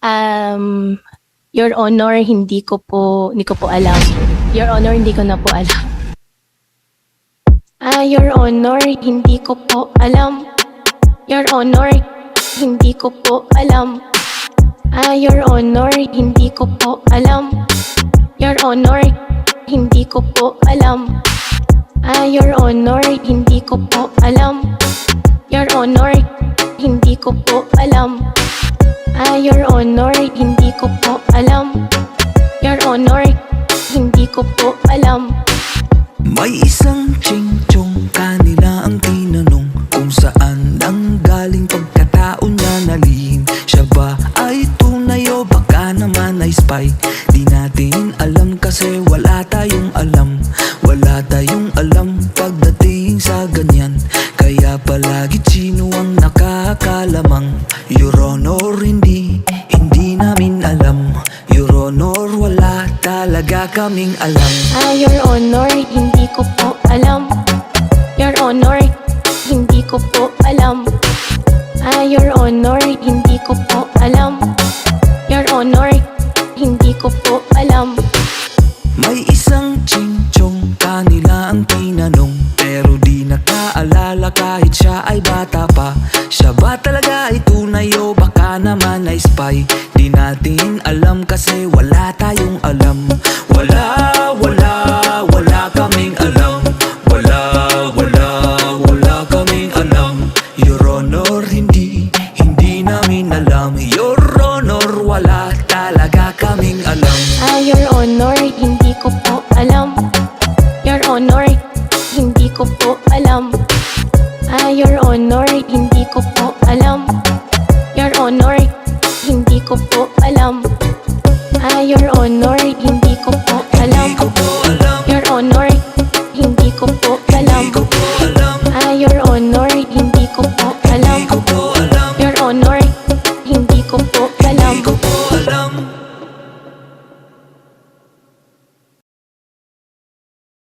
Um, Your Honor, hindi ko po alam. Your Honor, hindi ko na po alam. Your Honor, hindi ko po alam. Your Honor, hindi ko po alam. Your Honor, hindi ko po alam. Your Honor, hindi ko po alam. Your Honor, hindi ko po alam. Your Honor, hindi ko po alam. Your Honor, hindi ko po alam. Your Honor, hindi ko po alam. May isang ching-chong, kanila ang tinanong kung saan ang galing pagkatao niya na lihim. Siya ba ay tunay o baka naman ay spy? Di natin alam kasi wala tayong alam. Wala tayong alam pagdating sa ganyan. Kaya palagi sino ang nakakalamang. Your Honor, hindi namin alam. Your Honor, wala talaga kaming alam. Your Honor, hindi ko po alam. Your Honor, hindi ko po alam. Your Honor, hindi ko po alam. Your Honor, hindi ko po alam. May isang ching-chong, kanila ang tinanong, pero di nakaalala kahit siya ay bata pa. Siya ba talaga ay tunay o baka naman ay spy? Di natin alam kasi wala tayong alam. Wala kaming alam. Wala kaming alam. Your Honor, hindi namin alam. Your Honor, wala talaga kaming alam. Your Honor, hindi ko po alam. Your Honor, hindi ko po alam. Your Honor, hindi ko po alam. Your Honor, hindi ko po alam. Your Honor, hindi ko po